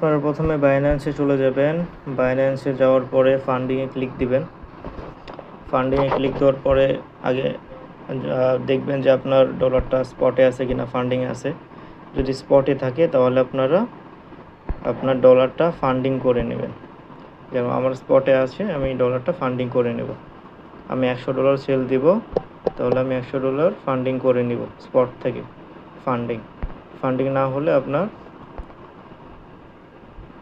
আপনারা প্রথমে বাইন্যান্সে চলে যাবেন। বাইন্যান্সে যাওয়ার পরে ফান্ডিংয়ে ক্লিক দিবেন। ফান্ডিংয়ে ক্লিক দেওয়ার পরে আগে দেখবেন যে আপনার ডলারটা স্পটে আছে কিনা, ফান্ডিংয়ে আছে। যদি স্পটে থাকে তাহলে আপনারা আপনার ডলারটা ফান্ডিং করে নেবেন। যেমন আমার স্পটে আছে, আমি ডলারটা ফান্ডিং করে নেব। আমি $100 সেল দিব, তাহলে আমি $100 ফান্ডিং করে নিব স্পট থেকে। ফান্ডিং না হলে আপনার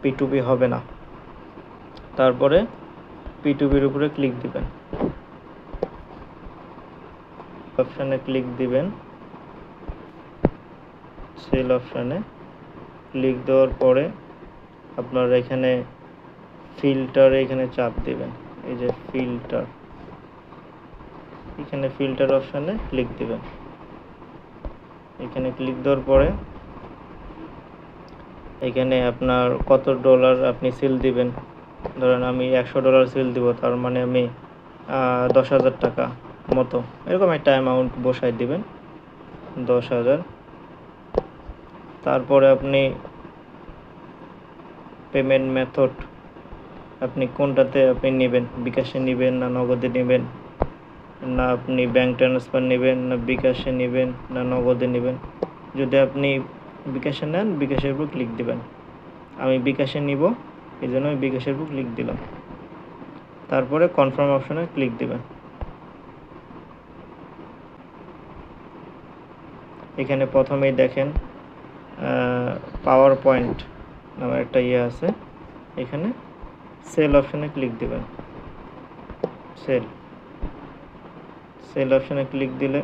P2P হবে না। তারপরে P2Pর উপরে ক্লিক দিবেন, অপশানে ক্লিক দিবেন। সেল অপশানে ক্লিক দেওয়ার পরে আপনার এখানে ফিল্টারে এখানে চাপ দিবেন। এই যে ফিল্টার, এখানে ফিল্টার অপশানে ক্লিক দিবেন। এখানে ক্লিক দেওয়ার পরে এখানে আপনার কত ডলার আপনি সেল দিবেন। ধরেন আমি $100 সেল দিব, তার মানে আমি 10,000 টাকা মতো এরকম একটা অ্যামাউন্ট বসাই দিবেন, 10,000। তারপরে আপনি পেমেন্ট মেথড আপনি কোনটাতে আপনি নেবেন, বিকাশে নেবেন না নগদে নেবেন, না আপনি ব্যাংক ট্রান্সফার নেবেন না বিকাশে নেবেন না নগদে নেবেন। যদি আপনি বিকাশে নেন, বিকাশের উপর ক্লিক দিবেন। আমি বিকাশে নিব, এই জন্য আমি বিকাশের উপর ক্লিক দিলাম। তারপরে কনফার্ম অপশনে ক্লিক দিবেন। এখানে প্রথমেই দেখেন পাওয়ার পয়েন্ট নামের একটা আছে, এখানে সেল অপশনে ক্লিক দিবেন। সেল অপশনে ক্লিক দিলে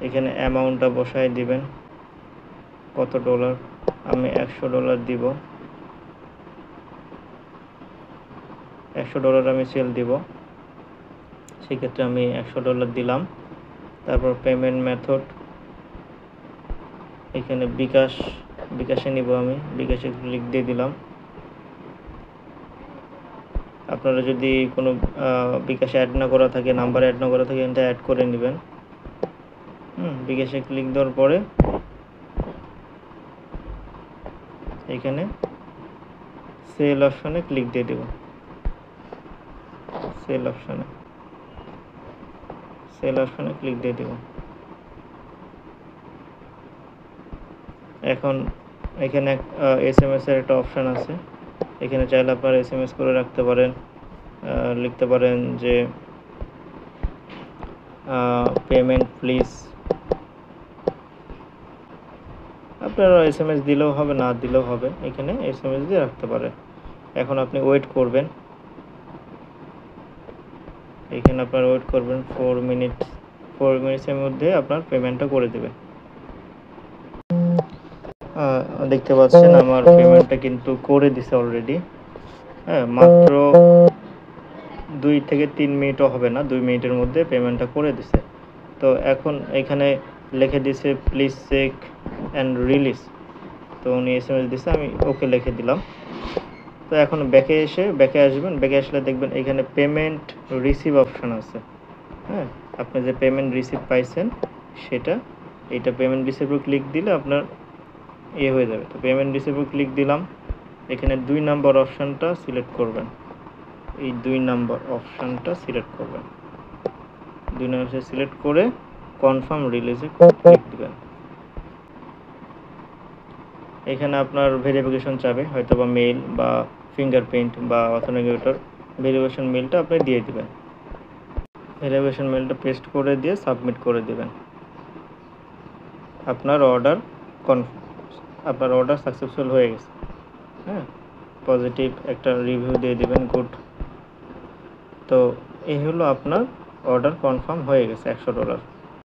এখানে অ্যামাউন্টটা বসায় দিবেন, কত ডলার। আমি $100 দিব, $100 আমি সেল দিব, সেক্ষেত্রে আমি $100 দিলাম। তারপর পেমেন্ট মেথড, এখানে বিকাশে নিব, আমি বিকাশে ক্লিক দিয়ে দিলাম। আপনারা যদি কোনো বিকাশে অ্যাড না করা থাকে, নাম্বার অ্যাড না করা থাকে, এটা অ্যাড করে নেবেন। বিকাশে ক্লিক দেওয়ার পরে এখানে সেল অপশনে ক্লিক দিয়ে দেব। সেল অপশনে ক্লিক দিয়ে দেব। এখন এখানে SMS এর একটা অপশান আছে, এখানে চাইলে আপনারা SMS করে রাখতে পারেন, লিখতে পারেন যে পেমেন্ট প্লিজ। আপনারা SMS দিলেও হবে, না দিলেও হবে, এখানে SMS দিয়ে রাখতে পারেন। এখন আপনি ওয়েট করবেন, এখানে আপনারা ওয়েট করবেন 4 মিনিটসের মধ্যে আপনার পেমেন্টটা করে দেবে। দেখতে পাচ্ছেন আমার পেমেন্টটা কিন্তু করে দিছে অলরেডি। মাত্র 2 থেকে 3 মিনিটও হবে না, 2 মিনিটের মধ্যে পেমেন্টটা করে দিছে। তো এখন এখানে লিখে দিছে প্লিজ চেক অ্যান্ড রিলিজ। তো উনি SMS দিছে, আমি ওকে লিখে দিলাম। তো এখন ব্যাকে আসবেন। ব্যাকে আসলে দেখবেন এখানে পেমেন্ট রিসিভ অপশান আছে। আপনি যে পেমেন্ট রিসিভ পাইছেন সেটা, এইটা পেমেন্ট রিসিভে ক্লিক দিলে আপনার হয়ে যাবে। তো পেমেন্ট রিসিভে ক্লিক দিলাম। এখানে 2 নাম্বার অপশানটা সিলেক্ট করবেন। এই 2 নাম্বার অপশানটা সিলেক্ট করবেন। 2 নাম্বার সিলেক্ট করে কনফার্ম রিলিজে ক্লিক দিবেন। এখানে আপনার ভেরিফিকেশন চাবে, হয়তো বা মেইল বা ফিঙ্গারপ্রিন্ট বা অথেন্টিকেটর ভেরিফিকেশন মেইলটা আপনি দিয়ে দিবেন। ভেরিফিকেশন মেইলটা পেস্ট করে দিয়ে সাবমিট করে দিবেন। আপনার অর্ডার সাকসেসফুল হয়ে গেছে। পজিটিভ একটা রিভিউ দিয়ে দিবেন, গুড। তো এই হলো আপনার অর্ডার কনফার্ম হয়ে গেছে $100।